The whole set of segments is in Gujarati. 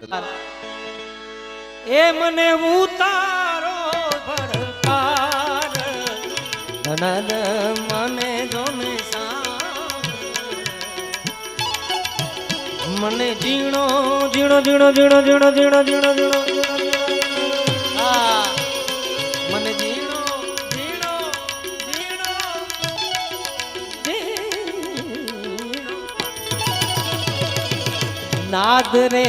એ મને ઉતારો ભડકાર ધનદ મને જોને મને જીણો જીણો જીણો જીણો જીણો જીણો જીણો જીણો મને જીણો જીણો જીણો નાદ રે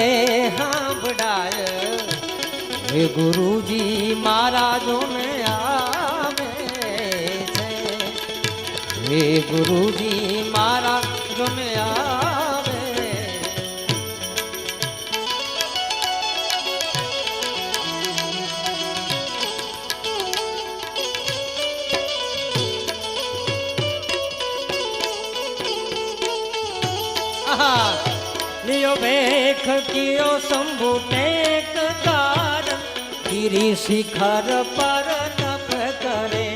સાંભળાય હે ગુરુજી મહારાજોને આવે છે હે ગુરુજી મહારાજોને આવે लियो भेख कियो शंभु टेक कारण गिरी शिखर पर तप करे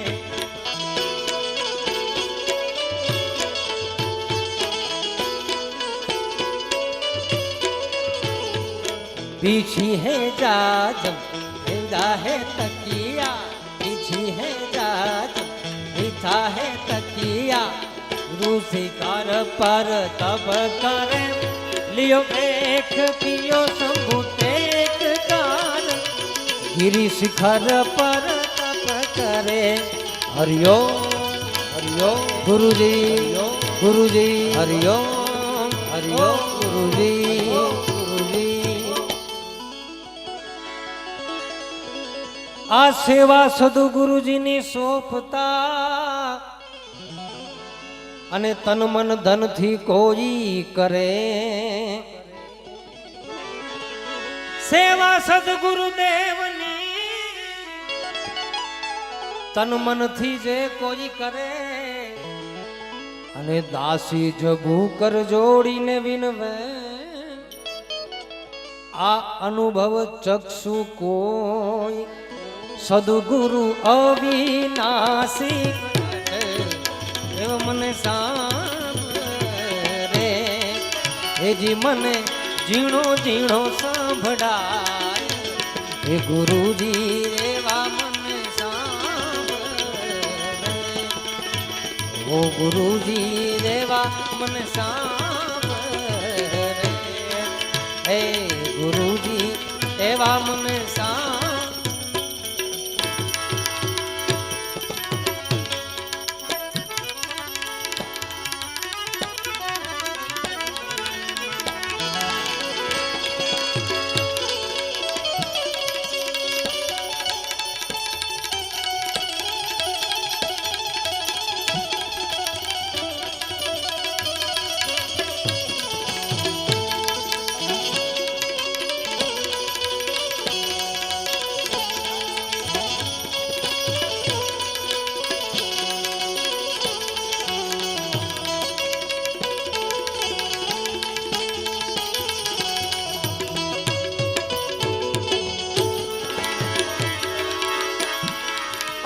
पीछी है जाजम हिंदा है तकिया पीछी है जाजम हिथा है तकिया गुरु शिखर पर तप करे लियो एक पियो शंभु टेक कान गिरी शिखर पर तप करे हरिओम हरिओम गुरुजी गुरुजी हरिओम हरिओम गुरुजी गुरुजी आ सेवा सदगुरुजी ની સોંપતા અને તન મન ધન થી કોઈ કરે સેવા સદગુરુદેવની તન મન થી જે કોઈ કરે અને દાસી જગુ કર જોડીને વિનવે આ અનુભવ ચક્ષુ કોઈ સદગુરુ અવિનાશી એવ મને સાંભળે હે જી મને ઝીણો ઝીણો સાંભળાય હે ગુરુજી એવા મને સાંભળે ઓ ગુરુજી એવા મને સાંભળે હે ગુરુજી એવા મને સાંભળે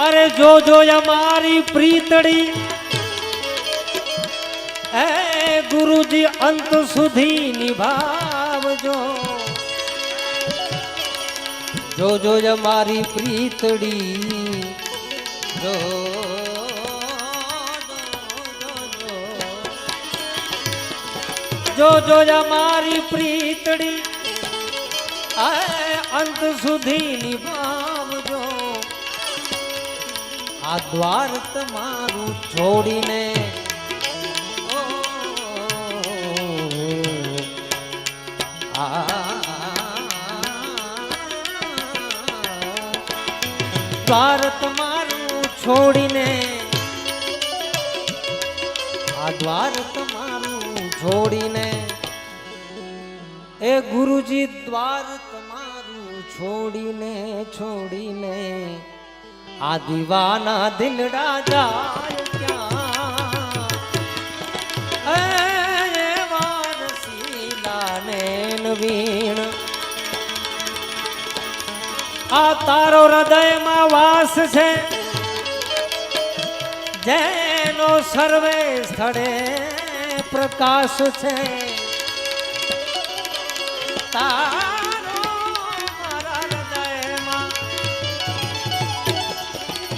अरे जो जो हमारी प्रीतड़ी ए गुरुजी अंत सुधी निभावजो जो हमारी प्रीतड़ी जो हमारी प्रीतड़ी अंत सुधी निभावजो आ द्वार तमारू छोड़ीने द्वार तमारू छोड़ीने आ द्वार तमारू छोड़ीने ए गुरुजी द्वार तमारू छोड़ीने छोड़ीने आ दीवाना दिलड़ा जाय क्या वारसीला ने नवीन आ तारो हृदय में वास छे जेनो सर्वे स्थळे प्रकाश छे तार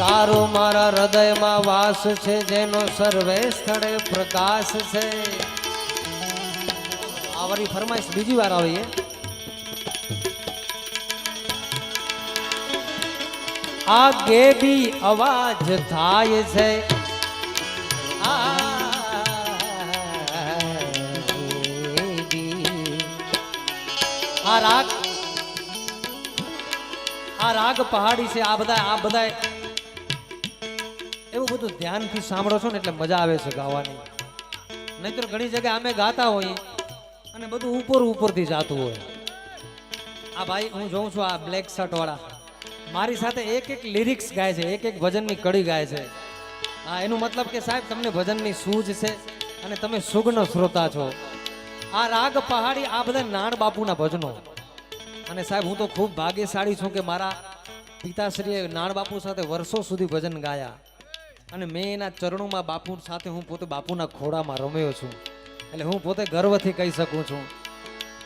તારો મારા હૃદયમાં વાસ છે, જેનો સર્વે સ્થળે પ્રકાશ છે. આ વારી ફરમાઈશ બીજી વાર આવી છે. આગે બી અવાજ થાય છે, આ રાગ પહાડી છે. આ બધા એવું બધું ધ્યાનથી સાંભળો છો ને એટલે મજા આવે છે ગાવાની. નહીતર ઘણી જગ્યાએ અમે ગાતા હોઈએ અને બધું ઉપરથી જાતું હોય. આ ભાઈ હું જોઉં છું, આ બ્લેક શર્ટ વાળા મારી સાથે એક લિરિક્સ ગાય છે, એક ભજનની કડી ગાય છે. હા, એનું મતલબ કે સાહેબ તમને ભજનની સૂઝ છે અને તમે સુગન શ્રોતા છો. આ રાગ પહાડી, આ બધા નાણ બાપુના ભજનો. અને સાહેબ હું તો ખૂબ ભાગ્યશાળી છું કે મારા પિતાશ્રીએ નાણ બાપુ સાથે વર્ષો સુધી ભજન ગાયા અને મેં એના ચરણોમાં બાપુ સાથે હું પોતે બાપુના ખોળામાં રમ્યો છું. એટલે હું પોતે ગર્વથી કહી શકું છું.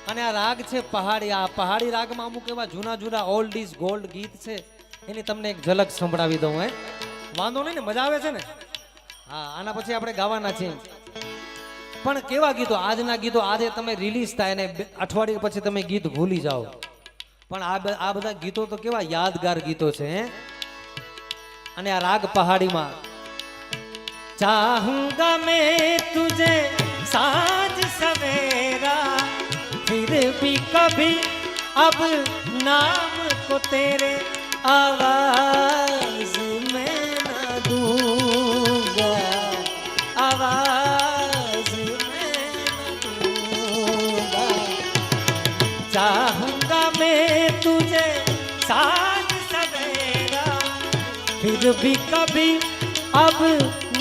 અને આ રાગ છે પહાડી. આ પહાડી રાગમાં અમુક એવા જૂના ઓલ્ડ ઇઝ ગોલ્ડ ગીત છે, એની તમને એક ઝલક સંભળાવી દઉં. વાંધો નહીં ને, મજા આવે છે ને? હા, આના પછી આપણે ગાવાના છીએ. પણ કેવા ગીતો, આજના ગીતો આજે તમે રિલીઝ થાય ને અઠવાડિયા પછી તમે ગીત ભૂલી જાઓ. પણ આ બધા ગીતો તો કેવા યાદગાર ગીતો છે. અને આ રાગ પહાડીમાં ચાહુંગા મેં તુજે સાંજ સવેરા, फिर भी कभी अब नाम को तेरे आवाज में न दूंगा, आवाज में न दूंगा. चाहूंगा मैं तुझे साँझ सवेरा, फिर भी कभी अब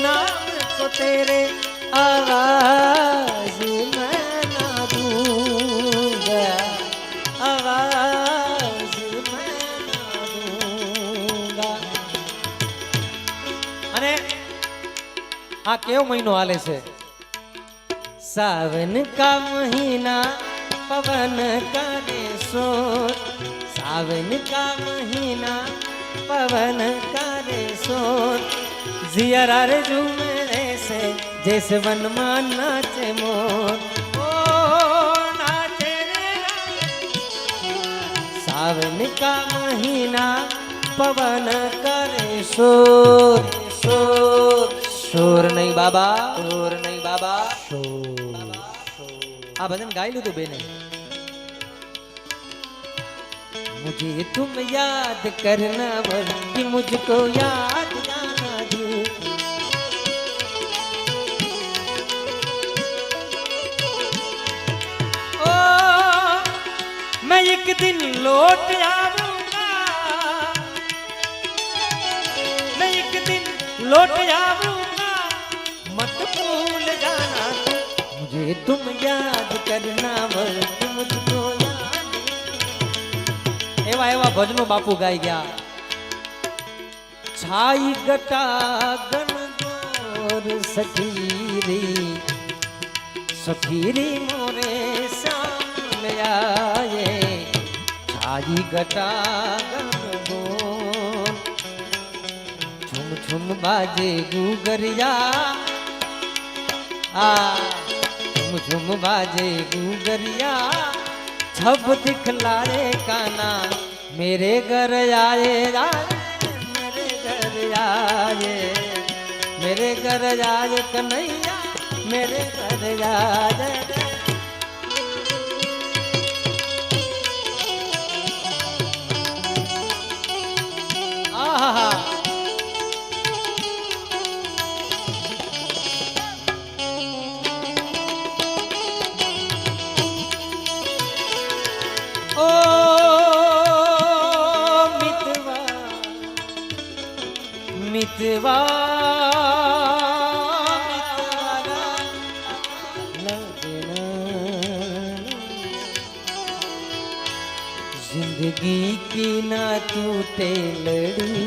नाम को तेरे आवाज में આ કેવો મહિનો હાલે છે? સાવન કા મહિના પવન કરે શોર, સાવન કા મહિના પવન કરે શોર, जियरा रे झूमे ऐसे जैसे वन में नाचे मोर, ओ नाचे रे सावन का महीना पवन करे शोर, शोर शोर नहीं बाबा, शोर नहीं बाबा, शोर. આ ભજન ગાઈ લીધું બેને. मुझे तुम याद करना कि मुझको याद जाना दे, ओ मैं एक दिन लौट आऊंगा, मैं एक दिन लौट आऊंगा, मत भूल जाना मुझे तुम याद करना कि मुझको याद. એવા એવા ભજનો બાપુ ગાઈ ગયા. છાઈ ગટા ગણ સખીરી સખીરી મોરે સામે આયે, છાઈ ગટા ગણ છુમ છુમ બાજે ગુગરિયા, આ છુમ છુમ બાજે ગુગરિયા, छब दिखलाए काना मेरे घर आए, मेरे घर आए, मेरे घर आए कन्हैया, मेरे घर आए. आहा ओ मितवा जिंदगी की ना टूटे लड़ी,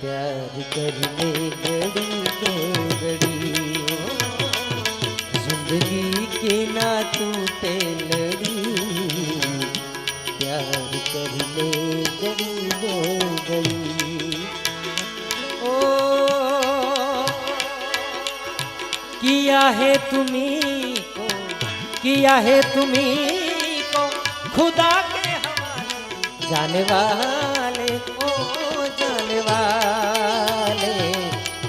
प्यार कर ले घड़ी के घड़ी, जिंदगी की ना टूटे लड़ी, प्यार कर ले घड़ी दो घड़ी. किया है तुम्ही को, किया है तुम्ही को खुदा के हवाले, जाने वाले ओ जाने वाले,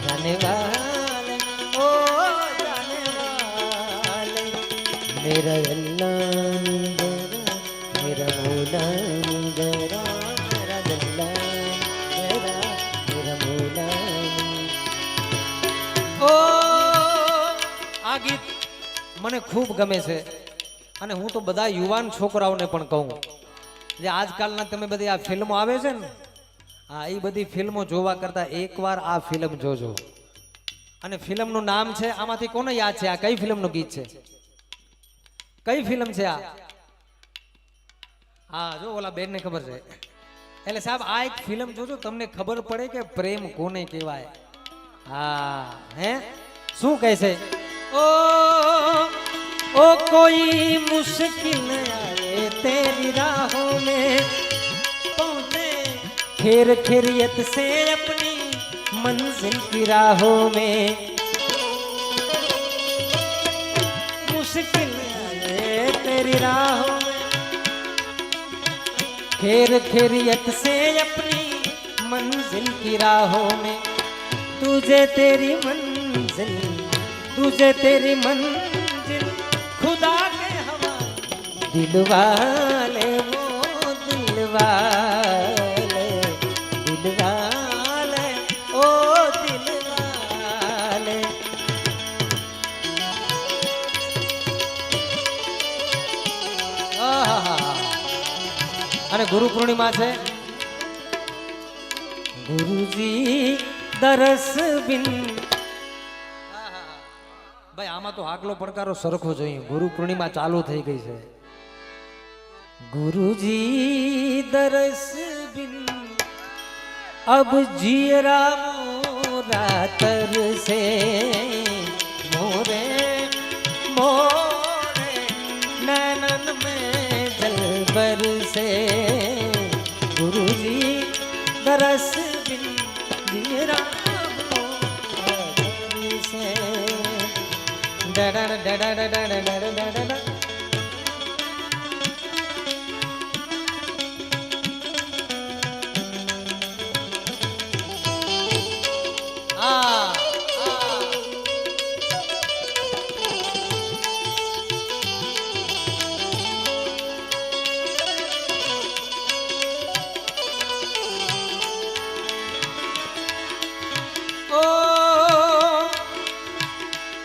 जाने वाले ओ जाने वाले, मेरा अल्लाह मेरा मौला मेरा अल्लाह मेरा मौला। ઓ આ ગીત મને ખૂબ ગમે છે અને હું તો બધા યુવાન છોકરાઓને પણ કહું જે આજકાલના તમે બધી આ ફિલ્મો આવે છે ને, હા એ બધી ફિલ્મો જોવા કરતા એકવાર આ ફિલ્મ જોજો. અને ફિલ્મનું નામ છે, આમાંથી કોને યાદ છે આ કઈ ફિલ્મનું ગીત છે, કઈ ફિલ્મ છે આ? હા જો ઓલા બેન ને ખબર છે. એટલે સાહેબ આ એક ફિલ્મ જોજો, તમને ખબર પડે કે પ્રેમ કોને કહેવાય. हाँ है શું કહે છે? ओ कोई मुश्किल आए तेरी राहों में, पहुंचे खेर खेरियत से अपनी मंजिल की राहों में, मुश्किल आए तेरी राहों में, खेर खेरियत से अपनी मंजिल की राहों में, तुझे तेरी मंजिल, तुझे तेरी मंजिल खुदा के हवाले, दिल वाले वो दिल वाले, दिल वाले ओ दिल वाले. અને ગુરુ પૂર્ણિમા છે. ગુરુજી દરસ બિન, ભાઈ આમાં તો આગલો પડકારો સરખો જોઈએ. ગુરુ પૂર્ણિમા ચાલુ થઈ ગઈ છે. ગુરુજી દરસ બિન અબ જીરા મોરા તરસે, મોરે મોરે નैनन में जल बरसे, गुरुजी दरस बिन जीरा से, डा डा डा डा डा डा डा डा डा डा.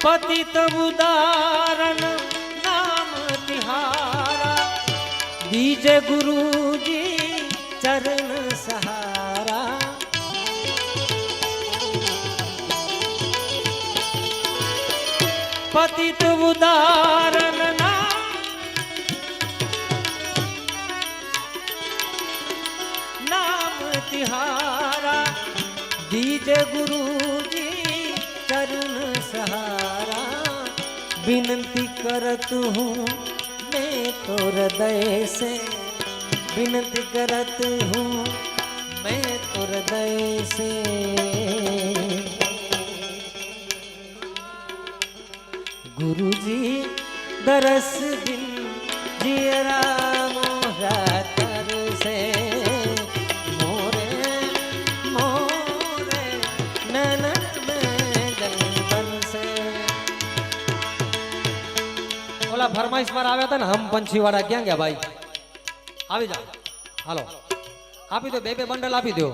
पतित उदाहरण नाम तिहारा, दीजे गुरुजी चरण सहारा, पतित उदाहरण नाम तिहारा, दीजे गुरुजी चरण सहारा, विनती करत हूँ मैं तो हृदय से, विनती करत हूँ मैं तो हृदय से, गुरुजी दरस बिन जियरा मोरा तरसे, मोरे मोरे नैनन में जल बरसे. ઓલા ફરમાઈશ પર આવ્યા હતા ને હમ પંછી વાળા, ક્યાં ગયા ભાઈ? આવી જાઓ, હાલો આપી દો, બે બે બંડલ આપી દો.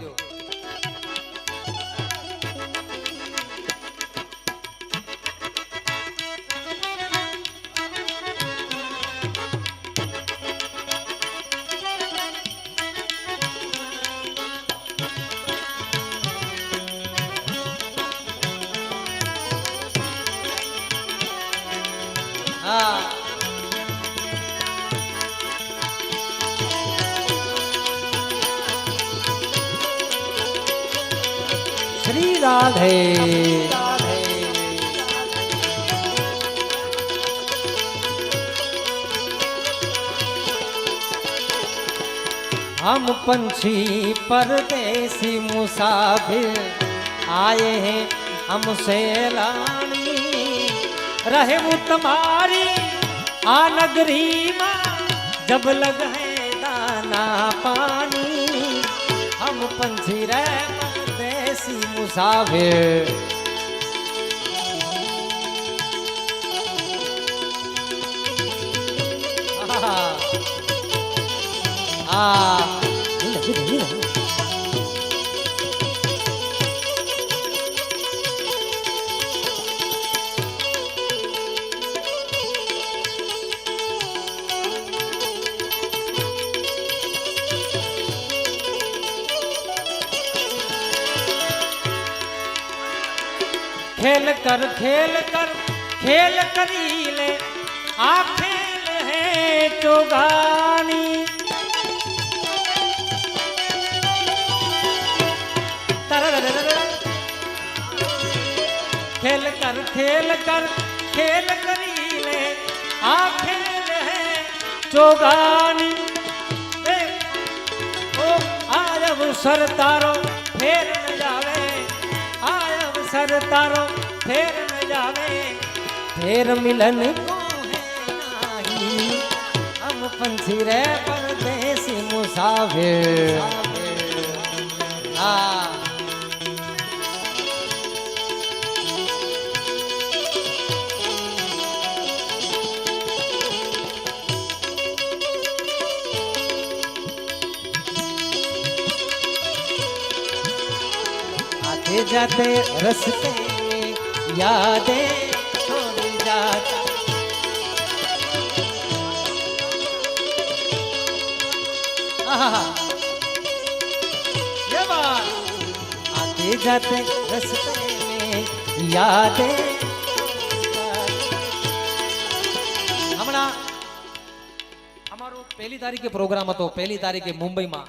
હા શ્રી રાધે. हम पंछी परदेसी मुसाफिर आए हैं हमसे लानी, રહેવું તમારી આ નગરીમાં જબ લગ હે દાના પાણી હમ પંછી રે પરદેસી મુસાફિર खेल कर खेल करी ले आ खेल है चौगानी खेल कर खेल करी ले आ खेल है चौगानी ओ आयब सर तारो फेर न जावे आयब सर तारो फेर न जावे फेर मिलन को है नाही हम पंछी रे परदेसी मुसाफिर हाँ आते जाते रस्ते यादें छोड़ जाता ये बात आते जाते रस्ते में यादें हमारा हमारो पहली तारीखे प्रोग्राम હતો પહેલી તારીખે મુંબઈમાં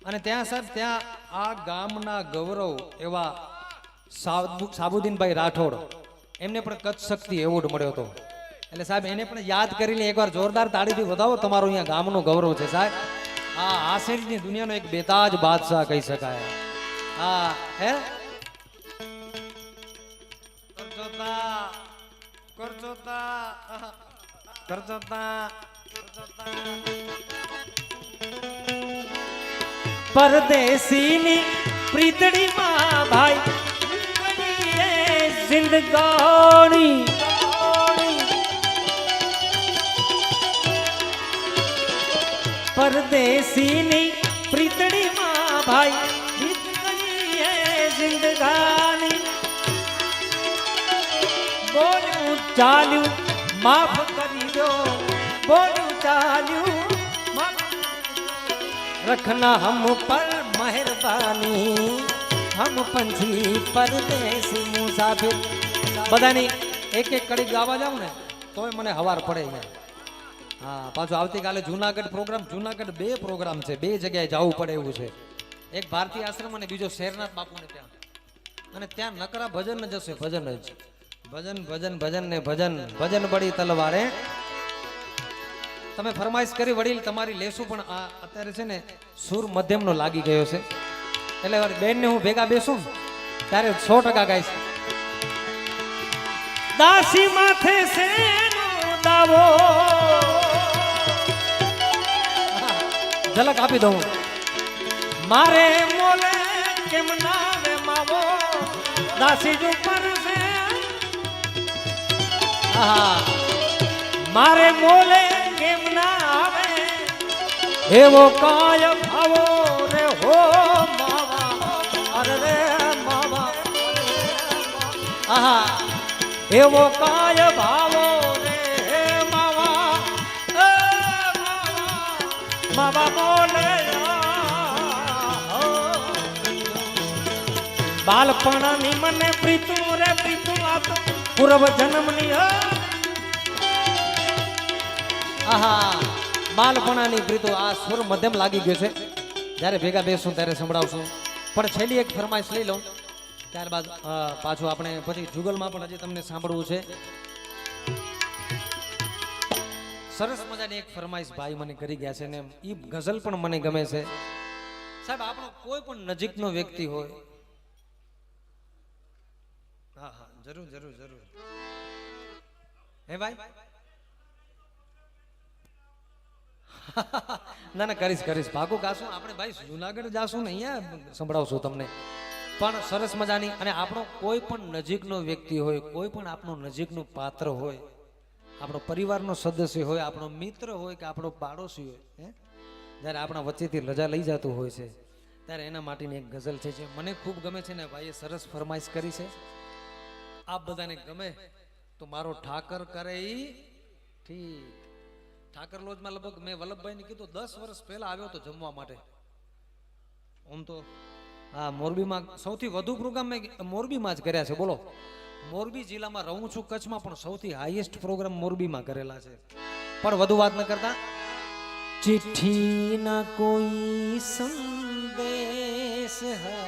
અને ત્યાં સાહેબ ત્યાં આ ગામના ગૌરવ એવા સાબુદ્દીનભાઈ રાઠોડ એમને પણ કચ્છ શક્તિ એવોર્ડ મળ્યો હતો એટલે સાહેબ એને પણ યાદ કરીને એકવાર જોરદાર તાળીથી વધાવો તમારું અહીંયા ગામનું ગૌરવ છે સાહેબ આ આસેજની દુનિયાનો એક બેતાજ બાદશાહ કહી શકાય હા હે કરજોતા परदेसी प्रीतड़ी माँ भाई जिंदगानी परदेसी प्रीतड़ी माँ भाई जिंदगानी बोलू चालू माफ करी दो बोलू चालू रखना हम पर मेहरबानी हम पंछी परदेसी मुसाफिर બધાની એક એક કડી ગાવા જાઉં ને તોય મને હવાર પડે અહીંયા હા પાછું આવતીકાલે જુનાગઢ પ્રોગ્રામ જુનાગઢ બે પ્રોગ્રામ છે બે જગ્યાએ જવું પડે એવું છે એક ભારતીય આશ્રમ અને બીજો શેરનાથ બાપુને ત્યાં અને ત્યાં નકરા ભજન જ હશે ભજન જ ભજન ભજન ભજન ને ભજન ભજન બળી તલવારે તમે ફરમાઈશ કરી વડીલ તમારી લેશું પણ આ અત્યારે છે ને સુર મધ્યમનો લાગી ગયો છે એટલે બેન ને હું ભેગા બેસું ત્યારે 100% ગાઈશ દાસી માથે સે દાવો ઝલક આપી દઉં મારે મોલે કેમ ના વે માવો દાસી જો પર સે મારે મોલે કેમ ના આવે એવો કાય ભાવો રે હો માવા અરે રે માવા આહા એવો કાય ભાવો રે માવા માવા બોલે બાલપણાની મને પ્રીતુ રે પ્રીતુ વાત પૂર્વ જન્મની આહા બાલપણાની પ્રીતો આ સુર મધ્યમ લાગી ગયો છે જ્યારે ભેગા બેસું ત્યારે સંભળાવશું પણ છેલ્લી એક ફરમાઈશ લઈ લઉં ત્યારબાદ પાછું આપણે પછી જુગલમાં પણ હજી તમને સાંભળવું છે સરસ મજાની એક ફરમાઈશ ભાઈ મને કરી ગયા છે ને એ ગઝલ પણ મને ગમે છે સાહેબ આપણો કોઈ પણ નજીકનો વ્યક્તિ હોય હા હા જરૂર જરૂર જરૂર હે ભાઈ ના ના કરીશ કરીશ ભાગું ગાશું આપણે ભાઈ જુનાગઢ જાશું ને અહીંયા સંભળાવશું તમને પણ સરસ મજાની. અને આપણો કોઈ પણ નજીકનો વ્યક્તિ હોય, કોઈ પણ આપણું નજીકનું પાત્ર હોય, આપણો પરિવારનો સદસ્ય હોય, આપણો મિત્ર હોય કે આપણો પાડોશી હોય, હે જ્યારે આપણા વચ્ચેથી રજા લઈ જતું હોય છે ત્યારે એના માટેની એક ગઝલ છે જે મને ખૂબ ગમે છે ને ભાઈએ સરસ ફરમાઈશ કરી છે. આપ બધાને ગમે તો મારો ઠાકર કરે ઈ ઠીક. ઠાકર લોજમાં લગભગ મેં વલ્લભભાઈને કીધું 10 વર્ષ પહેલા આવ્યો તો જમવા માટે. આમ તો હા મોરબીમાં સૌથી વધુ પ્રોગ્રામ મેં મોરબીમાં જ કર્યા છે. બોલો મોરબી જિલ્લામાં રહું છું કચ્છમાં પણ સૌથી હાઈએસ્ટ પ્રોગ્રામ મોરબીમાં કરેલા છે. પણ વધુ વાત ન કરતા चिट्ठी ना कोई संदेश है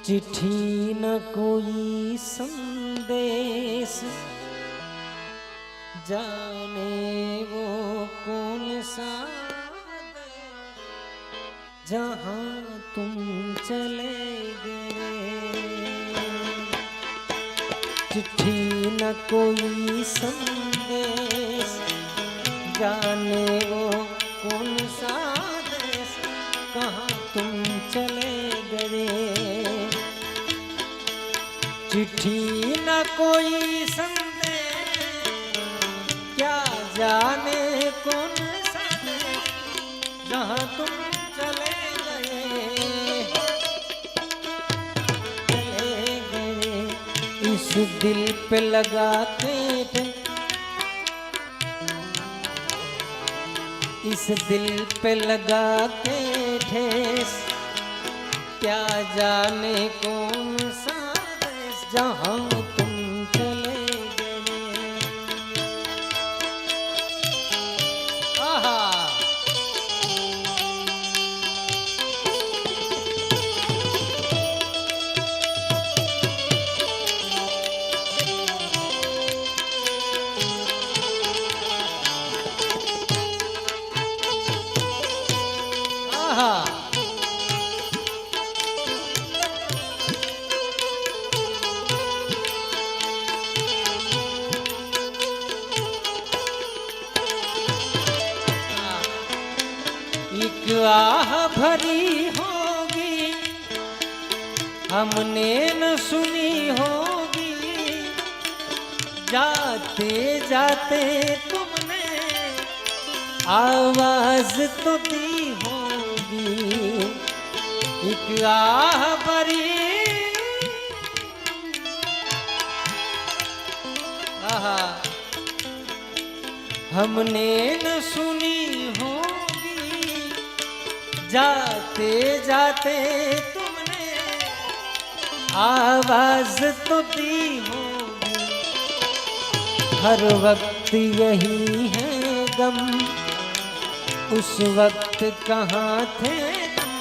चिट्ठी ना कोई संदेश जाने वो कौन सा जहाँ तुम चले गए चिट्ठी न कोई संदेश जाने वो कौन सा देश कहाँ तुम चले गए चिट्ठी न कोई संदेश क्या जाने कौन सा देश जहाँ तुम चले गए इस दिल पे लगाते थे इस दिल पे लगाते ठेस क्या जाने कौन सा देश जहाँ तुम चले गए आहा एक आह भरी होगी हमने न सुनी होगी जाते जाते तुमने आवाज तो दी होगी एक आह भरी आहा हमने न सुनी होगी जाते जाते तुमने आवाज तो दी होगी हर वक्त यही है गम उस वक्त कहाँ थे तुम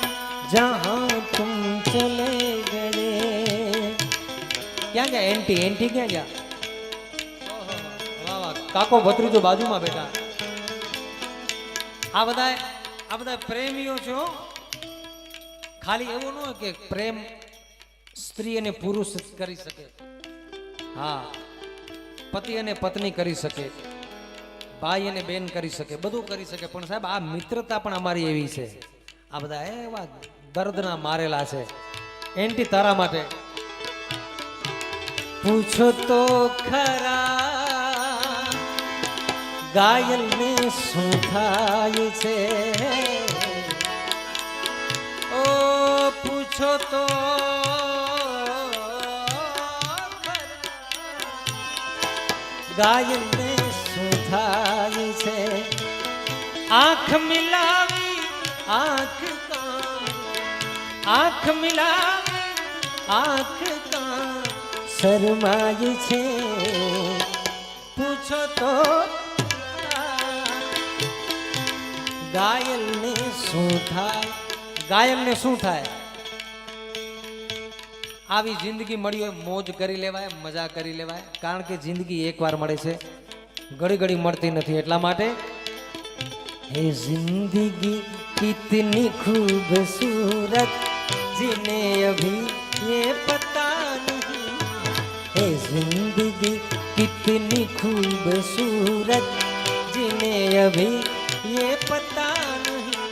जहाँ तुम चले गए क्या क्या एंटी एंटी क्या क्या वाह वाह काको भत्रीजो बाजूમાં બેઠા આ બધા પ્રેમીઓ છો ખાલી એવું ન હોય કે પ્રેમ સ્ત્રી અને પુરુષ કરી શકે હા પતિ અને પત્ની કરી શકે ભાઈ અને બેન કરી શકે બધું કરી શકે પણ સાહેબ આ મિત્રતા પણ અમારી એવી છે આ બધા એવા દર્દના મારેલા છે એન્ટી તારા માટે પૂછો તો ખરા ઘાયલ ને શું થાય છે ઓ પૂછો તો ઘાયલ ને શું થાય છે આંખ મિલાવી આંખ મિલાવી આંખ કા શરમાય છે પૂછો તો ઘાયલને શું થાય ઘાયલને શું થાય આવી જિંદગી મળી હોય મોજ કરી લેવાય મજા કરી લેવાય કારણ કે જિંદગી એકવાર મળે છે ઘડી ઘડી મળતી નથી એટલા માટે है जिंदगी कितनी खूबसूरत जिन्हें अभी ये पता नहीं है जिंदगी कितनी खूबसूरत जिन्हें अभी ये पता नहीं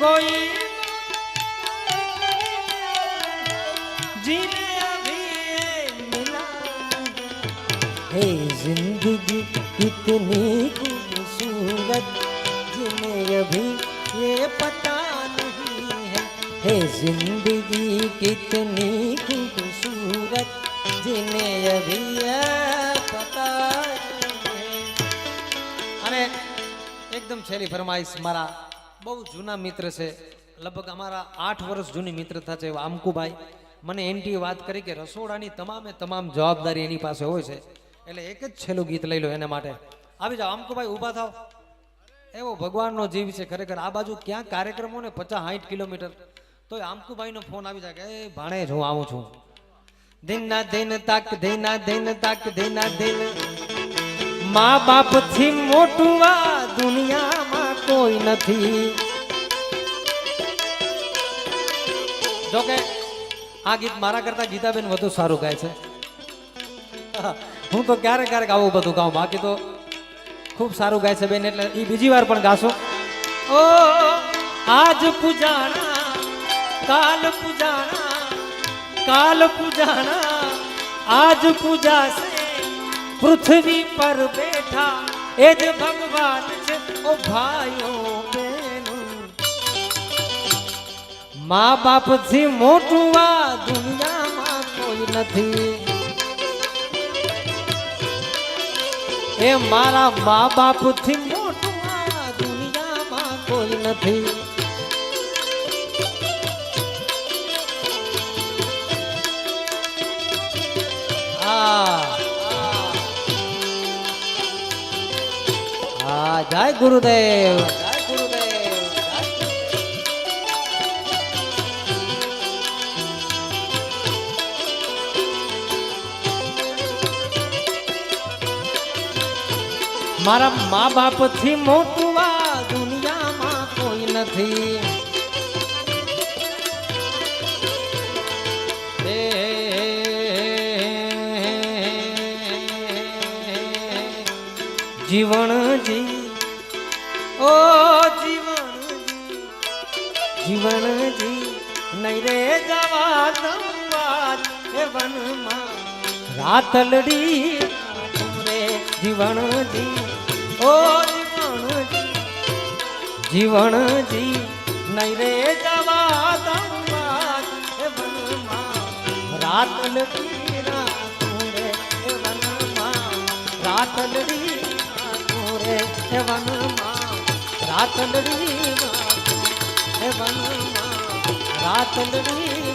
कोई जिन्हें अभी ये मिला है जिंदगी कितनी खूबसूरत जिन्हें अभी ये पता नहीं है जिंदगी कितनी खूबसूरत जिन्हें अभी ये पता नहीं અને એકદમ છેલ્લી ફરમાઈશ મારા બહુ જૂના મિત્ર છે લગભગ અમારા 8 વર્ષ જૂની મિત્રતા છે આમકુભાઈ મને એનટી વાત કરી કે રસોડાની તમામ જવાબદારી એની પાસે હોય છે એટલે એક જ છેલ્લું ગીત લઈ લો એને માટે આવી જાઓ આમકુભાઈ ઊભા થાવ એવો ભગવાનનો જીવ છે ખરેખર આ બાજુ ક્યાં કાર્યક્રમો ને 50-60 કિલોમીટર તો આમકુભાઈનો ફોન આવી જાય કે એ ભાણેજ હું આવું છું દિનના દિન તક દિના દિન તક દિના દિન મા બાપ થી મોટું આ દુનિયામાં કોઈ નથી જોકે આ ગીત મારા કરતા ગીતાબેન વધુ સારું ગાય છે હું તો ક્યારેક ક્યારેક આવું બધું ગાઉં બાકી તો ખૂબ સારું ગાય છે બેન એટલે એ બીજી વાર પણ ગાશો ઓ આજ પૂજાણા કાલ પૂજાણા કાલ પૂજાણા આજ પૂજા છે પૃથ્વી પર બેઠા એ જ ભગવાન છે ઓ ભાઈઓ બહેનો મા બાપ થી મોટું આ દુનિયામાં કોઈ નથી એ મારા મા બાપ થી મોટું આ દુનિયામાં કોઈ નથી જય ગુરુદેવ જય ગુરુદેવ મારા મા બાપ થી મોટું આ દુનિયામાં કોઈ નથી જીવણજી ઓ જીવણજી નહીં રે જવા દઉં એ વનમાં રાતલડી રે જીવણજી ઓ જીવણજી નહીં રે જવા દઉં એ વનમાં રાતલડી રે એ વનમાં રાતલડી રે એ વનમાં રાતલડી એ વનમાં રાતલડી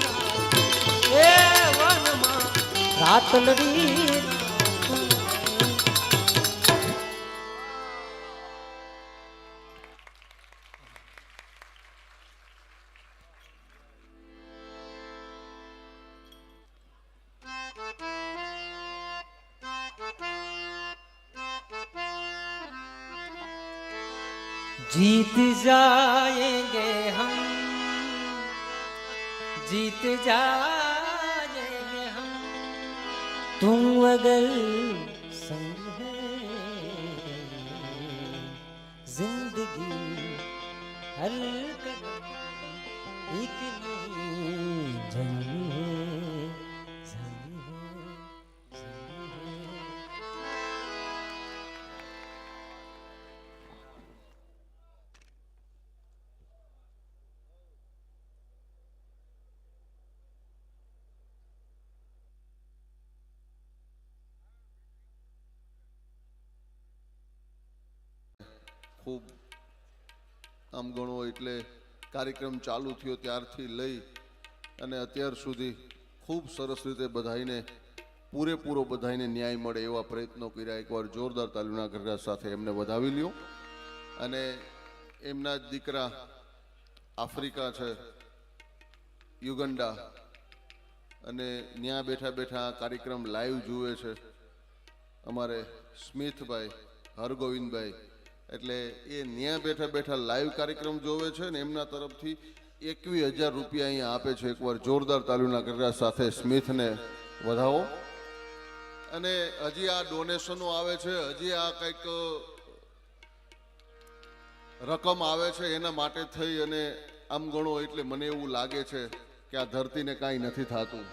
એ વનમાં રાતલડી जीत जाएंगे हम जीत जाएंगे हम तुम अगर संग है जिंदगी हर कदम एक नई जंग है जंग है ખૂબ આમ ગણો એટલે કાર્યક્રમ ચાલુ થયો ત્યારથી લઈ અને અત્યાર સુધી ખૂબ સરસ રીતે બધાઈને પૂરેપૂરો બધાઈને ન્યાય મળે એવા પ્રયત્નો કર્યા. એકવાર જોરદાર તાલીના ગરગા સાથે એમને વધાવી લ્યો. અને એમના જ દીકરા આફ્રિકા છે, યુગંડા, અને ત્યાં બેઠા બેઠા આ કાર્યક્રમ લાઈવ જુએ છે અમારે સ્મિથભાઈ, હરગોવિંદભાઈ, એટલે એ ન્યા બેઠા બેઠા લાઈવ કાર્યક્રમ જોવે છે ને એમના તરફથી 21,000 રૂપિયા અહીંયા આપે છે. એકવાર જોરદાર તાલીના ગરગડા સાથે સ્મિથને વધાવો. અને હજી આ ડોનેશનો આવે છે, હજી આ કંઈક રકમ આવે છે, એના માટે થઈ અને આમ ગણો એટલે મને એવું લાગે છે કે આ ધરતીને કાંઈ નથી થતું.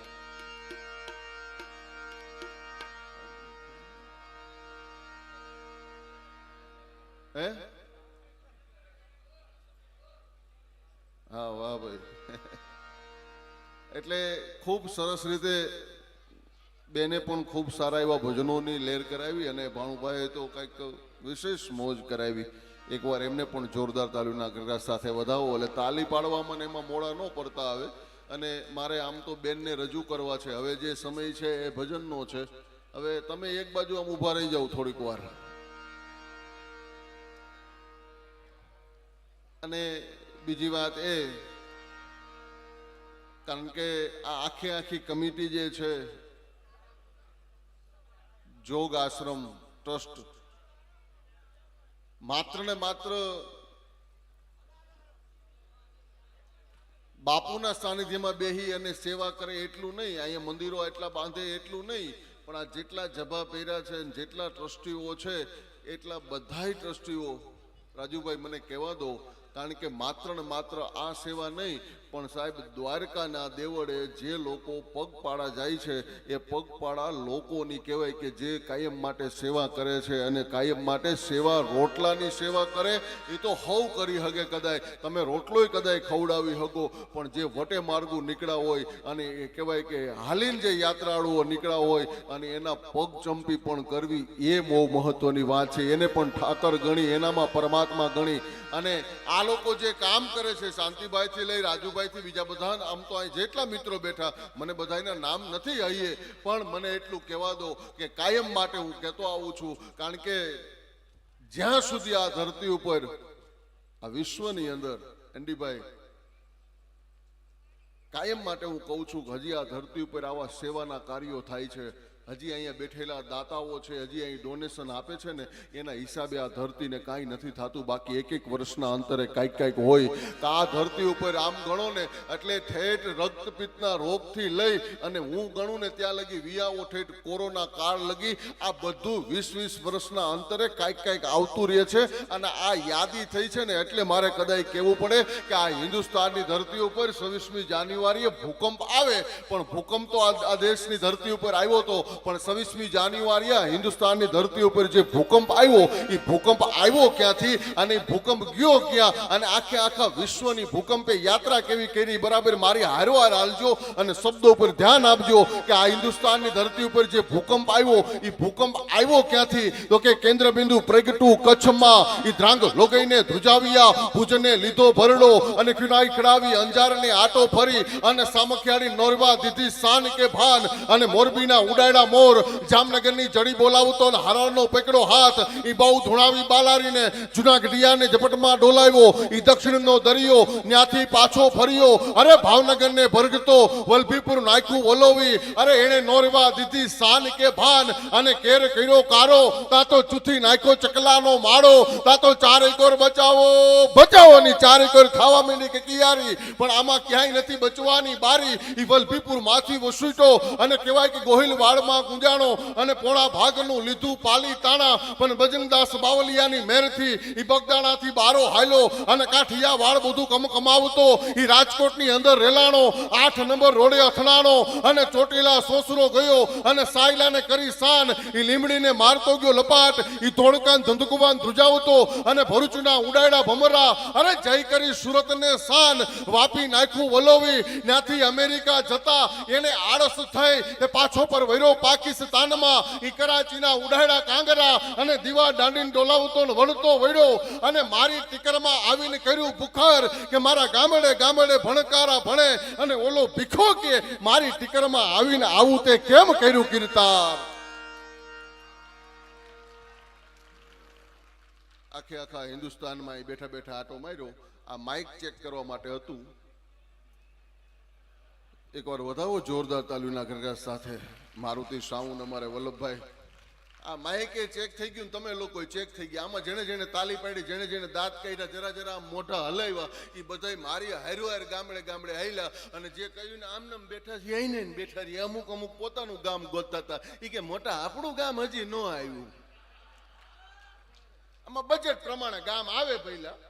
હે હા વાહ ભાઈ. એટલે ખૂબ સરસ રીતે બેને પણ ખૂબ સારા એવા ભજનોની લહેર કરાવી અને ભાણુભાઈએ તો કંઈક વિશેષ મોજ કરાવી. એકવાર એમને પણ જોરદાર તાલીના ગરગડા સાથે વધાવો. એટલે તાલી પાડવામાં ને એમાં મોડા ન પડતા આવે. અને મારે આમ તો બેનને રજૂ કરવા છે. હવે જે સમય છે એ ભજનનો છે. હવે તમે એક બાજુ આમ ઊભા રહી જાઓ થોડીક વાર. અને બીજી વાત એ, કારણ કે આ આખી કમિટી જે છે જોગ આશ્રમ ટ્રસ્ટ, માત્ર ને માત્ર બાપુના સાનિધ્યમાં બેહી અને સેવા કરે એટલું નહીં, અહીંયા મંદિરો એટલા બાંધે એટલું નહીં, પણ આ જેટલા જભા પહેર્યા છે જેટલા ટ્રસ્ટીઓ છે એટલા બધાય ટ્રસ્ટીઓ, રાજુભાઈ મને કહેવા દો, કારણ કે માત્ર ને માત્ર આ સેવા નહીં પણ સાહેબ દ્વારકાના દેવળે જે લોકો પગપાળા જાય છે એ પગપાળા લોકોની કહેવાય કે જે કાયમ માટે સેવા કરે છે. અને કાયમ માટે સેવા, રોટલાની સેવા કરે એ તો હવ કરી હગે. કદાચ તમે રોટલોય કદાચ ખવડાવી હગો, પણ જે વટે માર્ગું નીકળ્યા હોય અને એ કહેવાય કે હાલીને જે યાત્રાળુઓ નીકળ્યા હોય અને એના પગ ચંપી પણ કરવી એ બહુ મહત્વની વાત છે. એને પણ ઠાકર ગણી, એનામાં પરમાત્મા ગણી. અને આ લોકો જે કામ કરે છે, શાંતિભાઈથી લઈ રાજુભાઈથી બીજા બધા, આમ તો અહીં જેટલા મિત્રો બેઠા, મને બધાના નામ નથી આવીએ, પણ મને એટલું કહેવા દો કે કાયમ માટે હું કહેતો આવું છું, કારણ કે જ્યાં સુધી આ ધરતી ઉપર, આ વિશ્વની અંદર, એનડીભાઈ કાયમ માટે હું કહું છું કે હજી આ ધરતી ઉપર આવા સેવાના કાર્યો થાય છે. હજી અહીંયા બેઠેલા દાતાઓ છે, હજી અહીં ડોનેશન આપે છે ને, એના હિસાબે આ ધરતીને કાંઈ નથી થતું. બાકી એક વર્ષના અંતરે કાંઈક હોય કે આ ધરતી ઉપર આમ ગણો ને એટલે ઠેઠ રક્તપિત્તના રોગથી લઈ અને હું ગણું ને ત્યાં લગી વિયાઓ ઠેઠ કોરોના કાળ લગી આ બધું 20-20 વર્ષના અંતરે કાંઈક આવતું રહે છે. અને આ યાદી થઈ છે ને એટલે મારે કદાચ કહેવું પડે કે આ હિન્દુસ્તાનની ધરતી ઉપર 26મી જાન્યુઆરીએ ભૂકંપ આવે, પણ ભૂકંપ તો આ દેશની ધરતી ઉપર આવ્યો હતો, પણ 26મી જાન્યુઆરીએ હિન્દુસ્તાનની ધરતી ઉપર જે ભૂકંપ આવ્યો એ ભૂકંપ આવ્યો ક્યાંથી અને ભૂકંપ ગયો ક્યાં, અને આખા વિશ્વની ભૂકંપે યાત્રા કેવી કરી, બરાબર મારી હારવાર હાલજો અને શબ્દો ઉપર ધ્યાન આપજો કે આ હિન્દુસ્તાનની ધરતી ઉપર જે ભૂકંપ આવ્યો એ ભૂકંપ આવ્યો ક્યાંથી, તો કે કેન્દ્ર બિંદુ પ્રગટું કચ્છમાં, એ ધ્રાંગ લોગઈને ધ્રુજાવ્યા, ભુજને લીધો ભરડો અને ખીનાઈ ખડાવી, અંજારને આટો ફરી અને સામખિયાળી નોરવા દીધી શાન કે ભાન, અને મોરબીના ઉડાડા મોર, જામનગરની જડી બોલાવતો ને હારાનો પકડો હાથ, ઈ બહુ ધુણાવી બાલારીને જુનાગઢિયાને ઝપટમાં ડોલાવ્યો, ઈ દક્ષિણનો દરિયો ન્યાથી પાછો ફર્યો, અરે ભાવનગરને ભરગતો વલભીપુર નાખ્યું ઓલોવી, અરે એને નોરવા દીધી શાન કે ભાન, અને કેર કર્યો કારો, તા તો ચૂથી નાખ્યો ચકલાનો માળો, તા તો ચારે કોર બચાવો ની ચારે કોર ખાવા માંડી કે કિયારી, પણ આમાં ક્યાંય નથી બચવાની બારી, ઈ વલભીપુર માંથી વસૂટો અને કહેવાય કે ગોહિલ વાળમાં ગુંજાણો અને પોણા ભાગનું લીધું પાલી તાણા, પણ ભજનદાસ બાવલિયાની મહેરથી ઈ બગદાણાથી બારો હાયલો અને કાઠિયા વાળ બધું કમાવતો, ઈ રાજકોટની અંદર રેલાણો, 8 નંબર રોડે અથડાણો અને ચોટીલા સોસરો ગયો અને સાયલાને કરી શાન, ઈ લીમડીને મારતો ગયો લપાટ, ઈ ધોળકાન ધંધુકવાન ધ્રુજાવતો અને ભરૂચના ઉડાયડા ભમરા, અરે જય કરી સુરતને શાન, વાપી નાખ્યું વલોવી, ત્યાંથી અમેરિકા જતા એને આળસ થઈ તે પાછો પર વૈરો પાકિસ્તાનમાં, ઈ કરાચીના ઉડાયડા કાંગરા અને દીવા દાંડીને ડોલાવતો ને વળતો વળ્યો અને મારી ટીકરમાં આવીને કર્યું બુખાર કે મારા ગામડે ભણકારા ભણે, અને ઓલો ભીખો કે મારી ટીકરમાં આવીને આવું તે કેમ કર્યું કીર્તાર. આખા હિન્દુસ્તાનમાં બેઠા આટો માર્યો. આ માઇક ચેક કરવા માટે હતું. એકવાર વધાવો જોરદાર તાલીના ગરગડા સાથે. મારુતિ સાઉન્ડ અમારે વલ્લભભાઈ આ માઇકે ચેક થઈ ગયું ને તમે લોકો ચેક થઈ ગયા. આમાં જેને જેને તાલી પાડી, જેને જેને દાંત કાઢ્યા, જરા જરા આમ મોઢા હલાવ્યા, એ બધાય મારી હારો હાર ગામડે ગામડે હાલ્યા. અને જે કહ્યું ને આમને આમ બેઠા છે, આઈને ને બેઠા છે. અમુક અમુક પોતાનું ગામ ગોતતા હતા. એ કે મોટા આપણું ગામ હજી ન આવ્યું. આમાં બજેટ પ્રમાણે ગામ આવે પહેલા.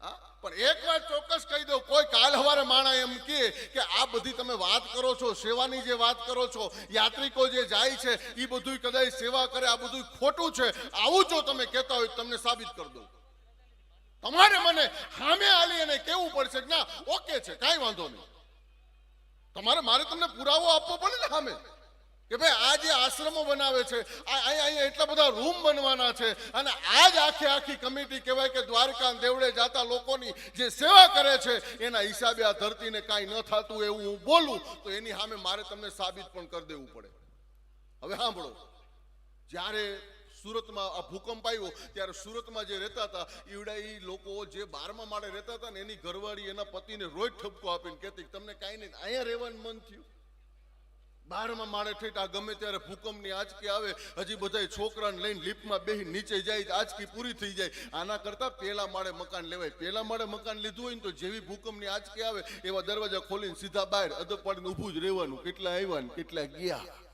હા, પણ એક વાત ચોક્કસ કહી દઉં, કોઈ કાલ હવારે માણા એમ કે આ બધી તમે વાત કરો છો, સેવાની જે વાત કરો છો, યાત્રિકો જે જાય છે એ બધું કદાચ સેવા કરે, આ બધું ખોટું છે, આવું જો તમે કહેતા હોય તમને સાબિત કરી દઉં. તમારે મને સામે આલી અને કેવું પડશે કે ના ઓકે છે, કાંઈ વાંધો નહીં. મારે તમને પુરાવો આપવો પડે ને સામે કે ભાઈ આ જે આશ્રમો બનાવે છે, અહીંયા એટલા બધા રૂમ બનવાના છે, અને આ જ આખી કમિટી કહેવાય કે દ્વારકા દેવળે જાતા લોકોની જે સેવા કરે છે એના હિસાબે આ ધરતીને કાંઈ ન થતું એવું હું બોલું તો એની સામે મારે તમને સાબિત પણ કરી દેવું પડે. હવે સાંભળો, જ્યારે સુરતમાં આ ભૂકંપ આવ્યો ત્યારે સુરતમાં જે રહેતા હતા ઈવડા એ લોકો જે 12મા માળે રહેતા હતા ને એની ઘરવાળી એના પતિને રોજ ઠપકો આપીને કહેતી તમને કાંઈ નહીં, અહીંયા રહેવાનું મન થયું. 12મા માળે ઠેઠ આ ગમે ત્યારે ભૂકંપની આંચકી આવે, હજી બધા છોકરાને લઈને લિફ્ટમાં બેસી નીચે જાય, આંચકી પૂરી થઈ જાય. આના કરતા પહેલા માળે મકાન લેવાય. પહેલા માળે મકાન લીધું હોય ને તો જેવી ભૂકંપની આંચકી આવે એવા દરવાજા ખોલીને સીધા બહાર અદબ પાડીને ઊભું જ રહેવાનું. કેટલા આવ્યા ને કેટલા ગયા.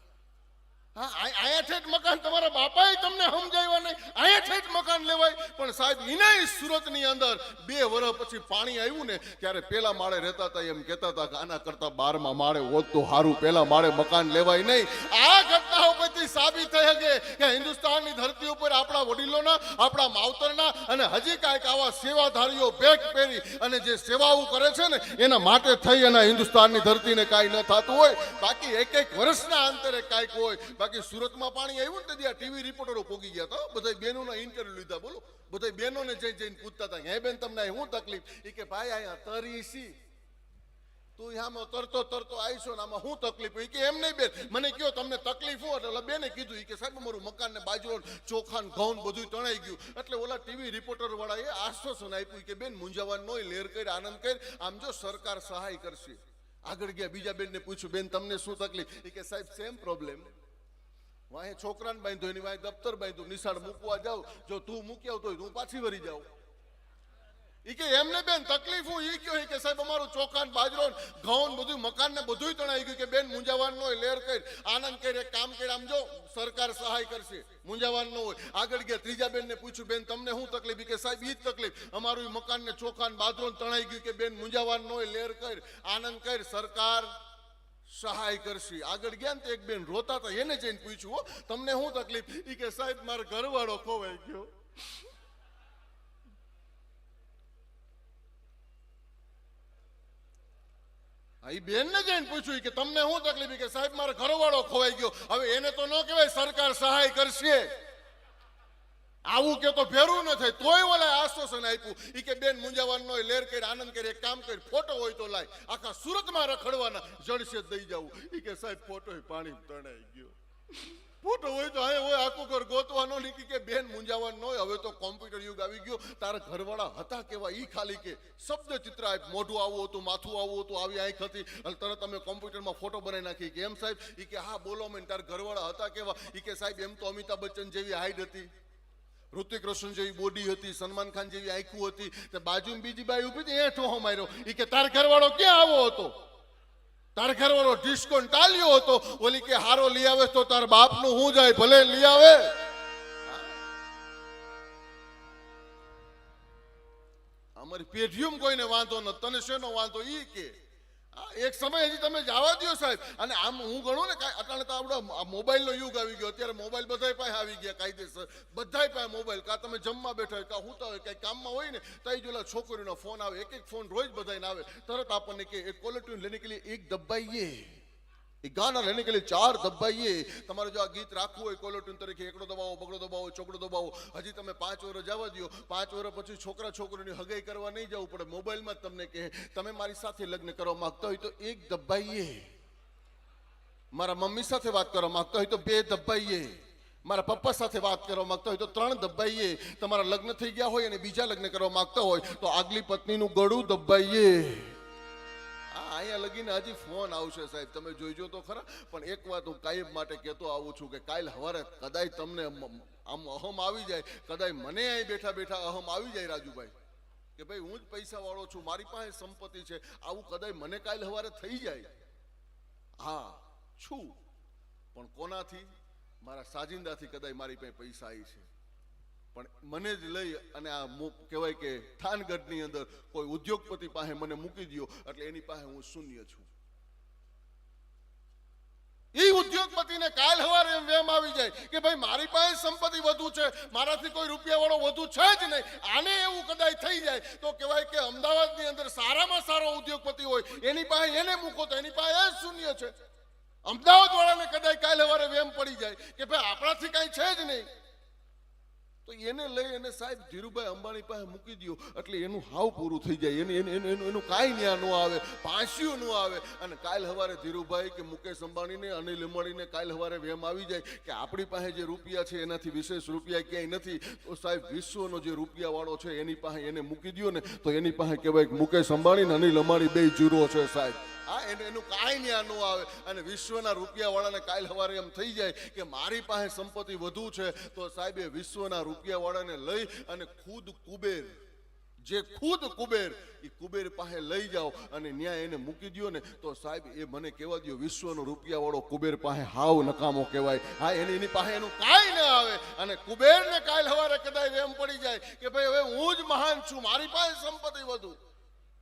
હા, અહીંયા ઠેઠ મકાન તમારા બાપાએ તમને સમજાવ્યા નહીં, અહીંયા ઠેઠ મકાન લેવાય. પણ સાહેબ ઇનાય સુરતની અંદર 2 વર્ષ પછી પાણી આવ્યું ને ત્યારે પેલા માળે રહેતા હતા એમ કહેતા હતા કે આના કરતા 12મા માળે હોત તો સારું, પેલા માળે મકાન લેવાય નહીં. આ ઘટનાઓ પરથી સાબિત થઈ શકે કે હિન્દુસ્તાનની ધરતી ઉપર આપણા વડીલોના, આપણા માવતરના અને હજી કાંઈક આવા સેવાધારીઓ બેગ પહેરી અને જે સેવાઓ કરે છે ને એના માટે થઈ અને હિન્દુસ્તાનની ધરતીને કાંઈ ન થતું હોય. બાકી એક વર્ષના અંતરે કાંઈક હોય. બાકી સુરતમાં પાણી આવ્યું ને ત્યાં ટીવી રિપોર્ટરો પોગી ગયા હતા, બધા બહેનોના ઇન્ટરવ્યુ લીધા. બોલો, બધા બહેનોને જઈને પૂછતા હતા હે બેન તમને શું તકલીફ? એ કે ભાઈ અહીંયા તરી સી, તું આમાં તરતો આવીશો ને આમાં શું તકલીફ? એ કે એમ નહીં બેન, મને કયો તમને તકલીફ શું? એટલે બેને કીધું એ કે સાહેબ મારું મકાન ને બાજુ ચોખા ને ઘઉં બધું તણાઈ ગયું. એટલે ઓલા ટીવી રિપોર્ટર વાળા એ આશ્વાસન આપ્યું કે બેન મૂંઝાવાનું નહીં, લેર કરી આનંદ કરી, આમ જો સરકાર સહાય કરશે. આગળ ગયા બીજા બેનને પૂછ્યું બેન તમને શું તકલીફ? એ કે સાહેબ સેમ પ્રોબ્લેમ. વાહે છોકરાને બાંધ્યો, એની વાહે દફતર બાંધ્યું, નિશાળ મૂકવા જાવ, જો તું મૂકી આવતો હોય તો હું પાછી વળી જાઉં. એ કે એમને બેન તકલીફ હું એ કયો કે સાહેબ અમારું ચોખા બાજરો ઘઉં બધું મકાન ને બધું તણાઈ ગયું. કે બેન મૂંઝાવાનું હોય, લેર કરી આનંદ કરી, એક કામ કરી, આમ જો સરકાર સહાય કરશે, મૂંઝાવાનું ન હોય. આગળ ગયા ત્રીજા બેન ને પૂછ્યું બેન તમને શું તકલીફ? કે સાહેબ ઈ જ તકલીફ, અમારું મકાન ને ચોખા બાજરો તણાઈ ગયું. કે બેન મૂંઝાવાનું હોય, લેર કરી આનંદ કરી, સરકાર સહાય કરશે. આગળ ગયા ને એક બેન રોતા હતા, એને જઈને પૂછ્યું તમને શું તકલીફ? એ કે સાહેબ મારો ઘરવાળો ખોવાઈ ગયો. એ બેન ને જઈને પૂછ્યું કે તમને શું તકલીફ? કે સાહેબ મારો ઘરવાળો ખોવાઈ ગયો. હવે એને તો ન કહેવાય સરકાર સહાય કરશે, આવું કે તો ભેરું ન થાય. તોય ઓલા આશ્વાસન આપ્યું. એ કે બેન મૂંઝાવાનું હોય, લેર કરી આનંદ કરી, એક કામ કરી, ફોટો હોય તો લાય, આખા સુરતમાં રખડવાના, જળસે દઈ જવું. એ કે સાહેબ ફોટો પાણી તણાઈ ગયો. ફોટો હોય તો હા હોય, આખું ઘર ગોતવાનો નહીં. કે બેન મૂંઝાવાનું હોય, હવે તો કોમ્પ્યુટર યુગ આવી ગયો, તારા ઘરવાળા હતા કેવા ઈ ખાલી કે શબ્દ ચિત્ર આપ, મોઢું આવું હતું, માથું આવું હતું, આવી આંખ હતી, અને તરત તમે કોમ્પ્યુટરમાં ફોટો બનાવી નાખી. કે એમ સાહેબ? એ કે હા બોલો મેં, તારા ઘરવાળા હતા કેવા? એ કે સાહેબ એમ તો અમિતાભ બચ્ચન જેવી હાઈટ હતી, ઋતિક રોશન જેવી બોડી હતી, સલમાન ખાન જેવી આંખું હતી, તે બાજુ બીજી બાઈ ઉભી હતી, એ ઠોહો માર્યો. એ કે તાર ઘરવાળો ક્યાં આવો હતો? તાર ઘરવાળો ડિસ્કો ટાલ્યો હતો. ઓલી કે હારો લઈ આવે તો તાર બાપનું હું જાય, ભલે લઈ આવે. અમારી પેઢીઓમાં કોઈને વાંધો ન, તને શેનો વાંધો? ઈ કે એક સમય હજી તમે જવા દો સાહેબ. અને આમ હું ગણું ને કાંઈ અટાણે તો આપણો મોબાઈલનો યુગ આવી ગયો. અત્યારે મોબાઈલ બધાય પાસે આવી ગયા, કાયદેસર બધાય પાસે મોબાઈલ. કાં તમે જમવા બેઠા હોય, કાં હુતા હોય, કાંઈ કામમાં હોય ને તો જોલા છોકરીનો ફોન આવે, એક ફોન રોજ બધાને આવે. તરત આપણને કે એક કોલર ટ્યુન લેને કે લીએ એક દબાઈએ, एक गाना लेने के लिए 4 दबाइए. તમારે જો આ ગીત રાખવું હોય કોલર ટ્યુન તરીકે, એકડો દબાવો, બગડો દબાવો, ચોકડો દબાવો. હજી તમે 5 વર્ષ જવા દો, 5 વર્ષ પછી છોકરા છોકરીની હગાઈ કરવા નહીં જવું પડે, મોબાઈલમાં જ તમને કહે તમે મારી સાથે લગ્ન કરવા માંગતા હોય તો 1 દબાઈએ, મારા મમ્મી સાથે વાત કરવા માંગતા હોય તો 2 દબાઈએ, મારા પપ્પા સાથે વાત કરવા માંગતા હોય તો 3 દબાઈએ, તમારા લગ્ન થઈ ગયા હોય અને બીજા લગ્ન કરવા માંગતા હોય તો આગલી પત્નીનું ગળું દબાઈએ. અહીંયા લગીને હજી ફોન આવશે સાહેબ, તમે જોઈજો તો ખરા. પણ એક વાત હું કાયમ માટે કહેતો આવું છું કે કાલ સવારે કદાચ તમને આમ અહમ આવી જાય, કદાચ મને અહીં બેઠા બેઠા અહમ આવી જાય રાજુભાઈ કે ભાઈ હું જ પૈસા વાળો છું, મારી પાસે સંપત્તિ છે, આવું કદાચ મને કાલ સવારે થઈ જાય, હા છું, પણ કોનાથી? મારા સાજિંદાથી કદાચ મારી પાસે પૈસા આવી છે, પણ મને જ લઈ અને આ કહેવાય કે થાનગઢની અંદર કોઈ ઉદ્યોગપતિ પાસે મને મૂકી દો એટલે એની પાસે હું શૂન્ય છું. એ ઉદ્યોગપતિને કાલ સવારે એમ વેમ આવી જાય કે ભાઈ મારી પાસે સંપત્તિ વધુ છે, મારાથી કોઈ રૂપિયા વાળો વધુ છે જ નહીં. આને એવું કદાચ થઈ જાય તો કહેવાય કે અમદાવાદની અંદર સારામાં સારો ઉદ્યોગપતિ હોય એની પાસે એને મૂકો તો એની પાસે એ શૂન્ય છે. અમદાવાદ વાળાને કદાચ કાલ સવારે વેમ પડી જાય કે ભાઈ આપણાથી કઈ છે જ નહીં, તો એને લઈ અને સાહેબ ધીરુભાઈ અંબાણી પાસે મૂકી દો એટલે એનું હાવ પૂરું થઈ જાય, એનું કાંઈ ન્યા ન આવે, પાંસ્યું ન આવે. અને કાલ સવારે ધીરુભાઈ કે મુકેશ અંબાણીને અનિલ અંબાણીને કાલ સવારે વેમ આવી જાય કે આપણી પાસે જે રૂપિયા છે એનાથી વિશેષ રૂપિયા ક્યાંય નથી, તો સાહેબ વિશ્વનો જે રૂપિયા વાળો છે એની પાસે એને મૂકી દો ને તો એની પાસે કહેવાય કે મુકેશ અંબાણી ને અનિલ અંબાણી બે જીરો છે સાહેબ. હા, એનું કાંઈ ન્યા ન આવે. અને વિશ્વના રૂપિયા વાળાને કાલ સવારે એમ થઈ જાય કે મારી પાસે સંપત્તિ વધુ છે, તો સાહેબ એ વિશ્વના રૂપિયા વાળાને લઈ અને ખુદ કુબેર એ કુબેર પાસે લઈ જાઓ અને ન્યાય એને મૂકી દો ને તો સાહેબ એ મને કહેવા દો વિશ્વનો રૂપિયા વાળો કુબેર પાસે હાવ નકામો કહેવાય. હા, એની પાસે એનું કાંઈ ન આવે. અને કુબેરને કાલ સવારે કદાચ એમ પડી જાય કે ભાઈ હવે હું જ મહાન છું, મારી પાસે સંપત્તિ વધુ,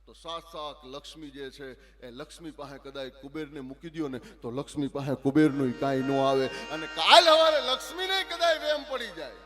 તો સાક્ષાત લક્ષ્મી જે છે એ લક્ષ્મી પાસે કદાચ કુબેરને મૂકી દો ને તો લક્ષ્મી પાસે કુબેરનું કાંઈ ન આવે. અને કાલ સવારે લક્ષ્મીને કદાચ વેમ પડી જાય,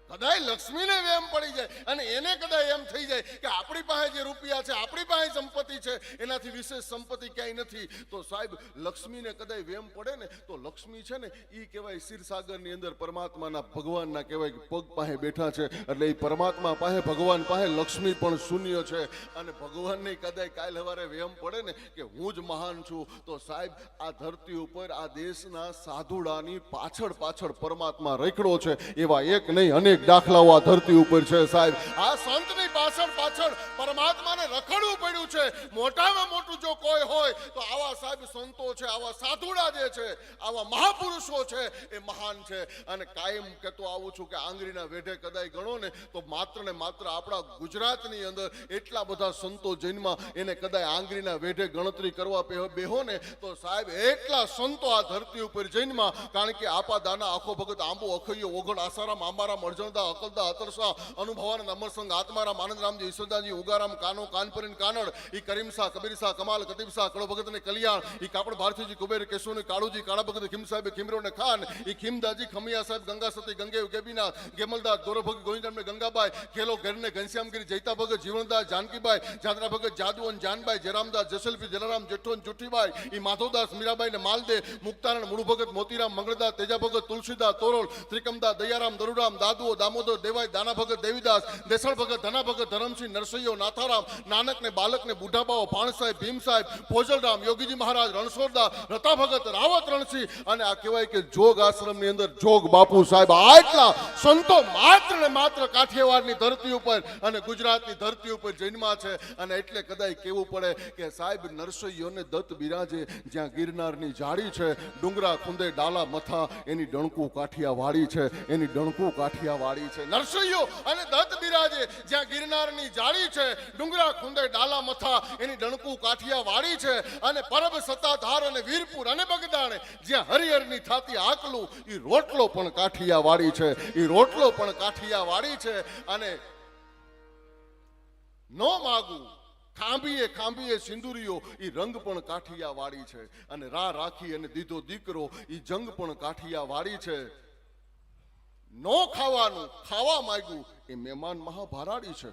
કદાચ લક્ષ્મીને વેમ પડી જાય અને એને કદાચ એમ થઈ જાય કે આપણી પાસે જે રૂપિયા છે, આપણી પાસે સંપત્તિ છે, એનાથી વિશેષ સંપત્તિ ક્યાંય નથી, તો સાહેબ લક્ષ્મીને કદાચ વેમ પડે ને તો લક્ષ્મી છે ને એ કહેવાય ક્ષીરસાગરની અંદર પરમાત્માના ભગવાનના કહેવાય કે પગ પાસે બેઠા છે, એટલે એ પરમાત્મા પાસે ભગવાન પાસે લક્ષ્મી પણ શૂન્ય છે. અને ભગવાનને કદાચ કાલ સવારે વેમ પડે ને કે હું જ મહાન છું, તો સાહેબ આ ધરતી ઉપર આ દેશના સાધુડાની પાછળ પરમાત્મા રેખડો છે, એવા એક નહીં અનેક દાખલાઓ આ ધરતી ઉપર છે સાહેબ. આ સંતની પાછળ પરમાત્માને રખડવું પડ્યું છે. મોટામાં મોટું જો કોઈ હોય તો આવા સાહેબ સંતો છે, આવા સાધુડા જે છે, આવા મહાપુરુષો છે, એ મહાન છે. અને કાયમ કહેતો આવું છું કે આંગળીના વેઢે કદાચ ગણો ને તો માત્ર ને માત્ર આપણા ગુજરાતની અંદર એટલા બધા સંતો જન્મા, એને કદાચ આંગળીના વેઢે ગણતરી કરવા બેહો ને તો સાહેબ એટલા સંતો આ ધરતી ઉપર જન્મા. કારણ કે આપા દાના આખો ભગત આંબો અખૈયો ઓગણ આસારામ આંબારામ અર્જણદા અકલદા અતરસા અનુભવાનંદ અમરસંગ આત્મારામ આનંદરામજી ઈશ્વરદાજી ઉગારામ કાનો કાનપરીન કાનડ ઈ કરીમસા કબીરસા કમાલ કતીબસા કળો ભગત ને કલ્યાણ ઈ કાપડ ભારતીજી કુબેર કેશોની કાળુજી કાળા ભગત ખીમ સાહેબ ખીમરો ને ખાન ઈ ખીમદાજી ખમિયા સાહેબ ગંગા સતી ગંગે ગેબીનાથ ગેમલદાસ દોરો ભગત ગોવિંદરામ ને ગંગાબાઈ ખેલો ઘરને ઘનશ્યામગીરી જયતા ભગત જીવનદાસ જાનકીબાઈ જાદરા ભગત જાદુવન જાનબાઈ જયરામદાસ જસલપી જલારામ જેઠોન જુઠ્ઠીબાઈ ઈ માધવદાસ મીરાબાઈ ને માલદે મુક્તાનંદ મૂળ ભગત મોતીરામ મંગળદાસ તેજા ભગત તુલસીદાસ તોરોલ ત્રિકમદાસ દયારામ દરુરામ દાદુઓ દામોદર દેવાય દાના ભગત દેવીદાસ દેસળ ભગત ધના ભગત ધરમસિંહ નરસૈયો નાથારામ નાનક ને બાલક ને બુઢાબાઓ ભાણ સાહેબ ભીમ સાહેબ ફોજલરામ યોગીજી મહારાજ રણછોડદાસ રતા ભગત રાવત રણસિંહ અને આ કહેવાય કે જોગ આશ્રમની અંદર જોગ બાપુ સાહેબ, આટલા સંતો માત્ર ને માત્ર કાઠિયાવાડની ધરતી ઉપર અને ગુજરાતની ધરતી ઉપર જન્મા છે. અને એટલે કદાચ કેવું પડે કે સાહેબ નરસૈયોને દત્ત બિરાજે જ્યાં ગિરનારની જાળી છે, ડુંગરા ખુંદે ડાલા મથા એની ડણકું કાઠિયાવાડી છે, એની ડણકું કાઠિયાવાડી છે. નરસૈયો અને દત્ત બિરાજે જ્યાં ગિરનારની જાળી છે, ડુંગરા ખુંદે ડાલા મથા એની ડણકું કાઠિયાવાડી છે. અને પરબ સત્તાધાર અને વીરપુર અને બગદાણે જ્યાં હરિહરની થાતી આકલું ઈ રોટલો પણ કાઠિયાવાડી છે, ઈ રોટલો પણ કાઠિયાવાડી છે. અને નો માગું ખાંભીએ સિંદુરીઓ ઈ રંગ પણ કાઠિયાવાડી છે. અને રાખી અને દીધો દીકરો ઈ જંગ પણ કાઠિયાવાડી છે. નો ખાવાનું ખાવા માંગ્યું એ મહેમાન મહાભારાડી છે.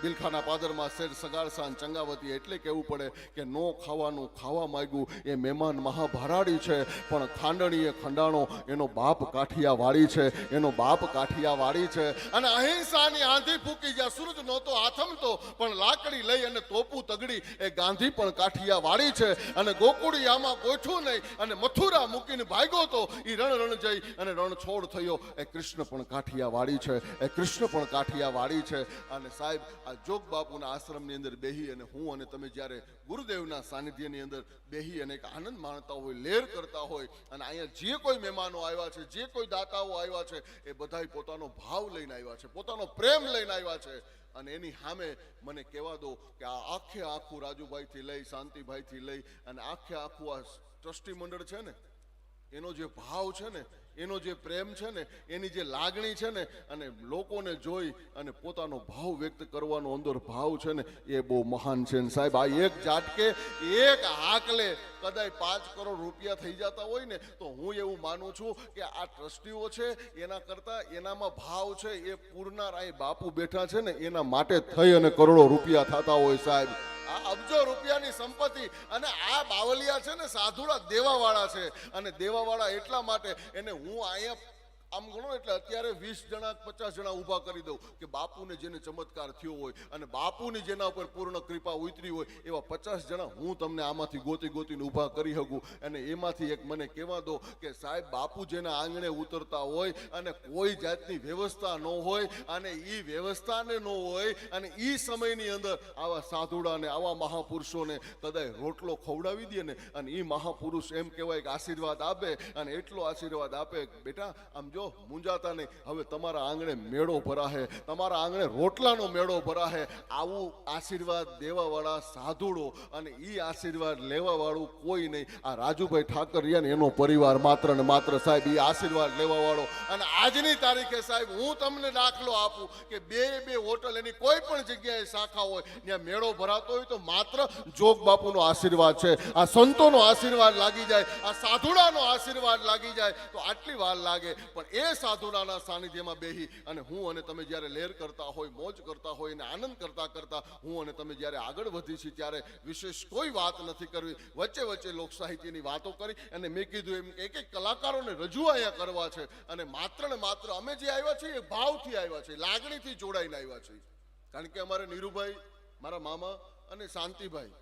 બિલખાના પાદરમાં શેર સગાડસાન ચંગાવતી એટલે કહેવું પડે કે નો ખાવાનું ખાવા માંગ્યું એ મહેમાન મહાભારાડી છે. પણ ખાંડણીએ ખંડાણો એનો બાપ કાઠિયાવાડી છે, એનો બાપ કાઠિયાવાડી છે. અને અહિંસાની આંધી ફૂકી જ્યાં સૂરજ નહોતો આથમતો પણ લાકડી લઈ અને તોપું તગડી એ ગાંધી પણ કાઠિયાવાડી છે. અને ગોકુળી આમાં ગોઠવું નહીં અને મથુરા મૂકીને ભાગ્યો તો એ રણ જઈ અને રણ છોડ થયો એ કૃષ્ણ પણ કાઠિયાવાડી છે, એ કૃષ્ણ પણ કાઠિયાવાડી છે. અને સાહેબ આ જોગ બાપુના આશ્રમની અંદર બેહી અને હું અને તમે જ્યારે ગુરુદેવના સાનિધ્યની અંદર બેહી અને એક આનંદ માણતા હોય, લેર કરતા હોય, અને અહીંયા જે કોઈ મહેમાનો આવ્યા છે, જે કોઈ દાતાઓ આવ્યા છે, એ બધાય પોતાનો ભાવ લઈને આવ્યા છે, પોતાનો પ્રેમ લઈને આવ્યા છે. અને એની સામે મને કહેવા દો કે આ આખે આખું રાજુભાઈથી લઈ, શાંતિભાઈથી લઈ અને આખે આખું આ ટ્રસ્ટી મંડળ છે ને, એનો જે ભાવ છે ને, એનો જે પ્રેમ છે ને, એની જે લાગણી છે ને, અને લોકોને જોઈ અને પોતાનો ભાવ વ્યક્ત કરવાનો અંદર ભાવ છે ને, એ બહુ મહાન છે. ને સાહેબ, આ એક ઝાટકે, એક હાકલે કદાચ 5 કરોડ રૂપિયા થઈ જતા હોય ને, તો હું એવું માનું છું કે આ ટ્રસ્ટીઓ છે એના કરતા એનામાં ભાવ છે, એ પૂરનાર અહીં બાપુ બેઠા છે ને, એના માટે થઈ અને કરોડો રૂપિયા થતા હોય સાહેબ. આ અબજો રૂપિયાની સંપત્તિ, અને આ બાવલિયા છે ને સાધુડા દેવાવાળા છે, અને દેવાવાળા એટલા માટે એને હું અહીંયા આમ ગણો એટલે અત્યારે 20 જણા 50 જણા ઊભા કરી દઉં કે બાપુને જેને ચમત્કાર થયો હોય અને બાપુની જેના ઉપર પૂર્ણ કૃપા ઉતરી હોય એવા 50 જણા હું તમને આમાંથી ગોતીને ઊભા કરી શકું. અને એમાંથી એક મને કહેવા દો કે સાહેબ, બાપુ જેના આંગણે ઉતરતા હોય અને કોઈ જાતની વ્યવસ્થા ન હોય, અને એ વ્યવસ્થાને ન હોય, અને એ સમયની અંદર આવા સાધુડાને, આવા મહાપુરુષોને કદાચ રોટલો ખવડાવી દે ને, અને એ મહાપુરુષ એમ કહેવાય કે આશીર્વાદ આપે, અને એટલો આશીર્વાદ આપે, બેટા આમ જો મૂંઝાતા નહીં, હવે તમારા આંગણે મેળો ભરાહે, તમારા આંગણે રોટલાનો મેળો ભરાહે. આવું આશીર્વાદ દેવાવાળા સાધુડો અને ઈ આશીર્વાદ લેવાવાળું કોઈ નહીં. આ રાજુભાઈ ઠાકરિયા ને એનો પરિવાર માત્ર ને માત્ર સાહેબ ઈ આશીર્વાદ લેવાવાળો. અને આજની તારીખે સાહેબ હું તમને દાખલો આપું કે બે હોટલ એની કોઈ પણ જગ્યાએ શાખા હોય ત્યાં મેળો ભરાતો હોય તો માત્ર જોગ બાપુનો આશીર્વાદ છે. આ સંતોનો આશીર્વાદ લાગી જાય, આ સાધુડાનો આશીર્વાદ લાગી જાય તો આટલી વાર લાગે. પણ એ સાધુડાના સાનિધ્યમાં બેહી અને હું અને તમે જ્યારે લેર કરતા હોય, મોજ કરતા હોય અને આનંદ કરતા કરતા હું અને તમે જ્યારે આગળ વધી છીએ ત્યારે વિશેષ કોઈ વાત નથી કરવી. વચ્ચે લોક સાહિત્યની વાતો કરી અને મેં કીધું એમ એક કલાકારોને રજૂ અહીંયા કરવા છે. અને માત્ર ને માત્ર અમે જે આવ્યા છીએ એ ભાવથી આવ્યા છીએ, લાગણીથી જોડાઈને આવ્યા છીએ. કારણ કે અમારે નીરુભાઈ, મારા મામા અને શાંતિભાઈ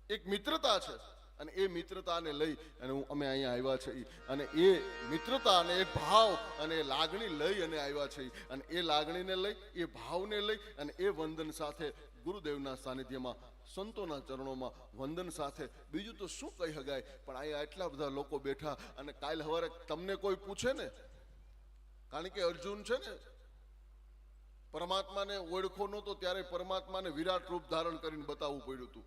એક મિત્રતા છે, અને એ મિત્રતાને લઈ અને અમે અહીંયા આવ્યા છીએ. અને એ મિત્રતા અને એ ભાવ અને એ લાગણી લઈ અને આવ્યા છીએ. અને એ લાગણીને લઈ, એ ભાવને લઈ અને એ વંદન સાથે ગુરુદેવના સાનિધ્યમાં, સંતોના ચરણોમાં વંદન સાથે બીજું તો શું કહી શકાય. પણ અહીંયા એટલા બધા લોકો બેઠા, અને કાલ સવારે તમને કોઈ પૂછે ને, કારણ કે અર્જુન છે ને પરમાત્માને ઓળખો નહોતો ત્યારે પરમાત્માને વિરાટ રૂપ ધારણ કરીને બતાવવું પડ્યું હતું.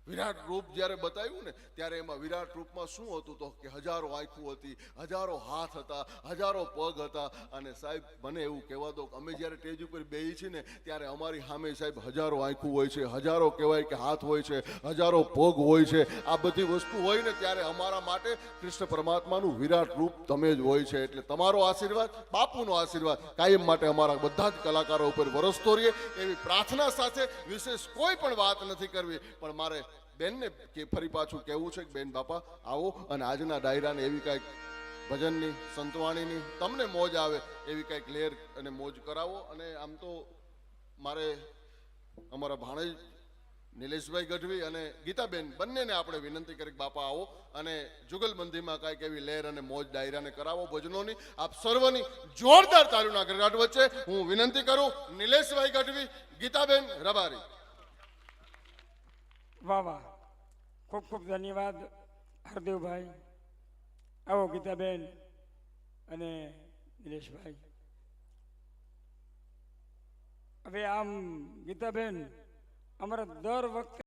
વિરાટ રૂપ જ્યારે બતાવ્યું ને ત્યારે એમાં વિરાટ રૂપમાં શું હતું તો કે હજારો આંખો હતી, હજારો હાથ હતા, હજારો પગ હતા. અને સાહેબ મને એવું કહેવા દો કે અમે જ્યારે સ્ટેજ ઉપર બેસી છીએ ને ત્યારે અમારી સામે સાહેબ હજારો આંખો હોય છે, હજારો કહેવાય કે હાથ હોય છે, હજારો પગ હોય છે. આ બધી વસ્તુ હોય ને ત્યારે અમારા માટે કૃષ્ણ પરમાત્માનું વિરાટ રૂપ તમે જ હોય છે. એટલે તમારો આશીર્વાદ, બાપુનો આશીર્વાદ કાયમ માટે અમારા બધા જ કલાકારો ઉપર વરસતો રહે એવી પ્રાર્થના સાથે વિશેષ કોઈ પણ વાત નથી કરવી. પણ મારે બેનને કે ફરી પાછું કહેવું છે કે બેન બાપા આવો અને આજના ડાયરાને એવી કાંઈક ભજનની, સંતવાણીની તમને મોજ આવે એવી કાંઈક લેર અને મોજ કરાવો. અને આમ તો મારે અમારા ભાણેજ નિલેશભાઈ ગઢવી અને ગીતાબેન બંનેને આપણે વિનંતી કરી બાપા આવો અને જુગલબંધીમાં કાંઈક એવી લેર અને મોજ ડાયરાને કરાવો ભજનોની. આપ સર્વની જોરદાર તાળીઓના ગરગાટ વચ્ચે હું વિનંતી કરું નિલેશભાઈ ગઢવી, ગીતાબેન રબારી. વાહ વાહ, ખૂબ ખૂબ ધન્યવાદ હરદેવભાઈ. આવો ગીતાબેન અને નિલેશભાઈ. હવે આમ ગીતાબેન અમારા દર વખતે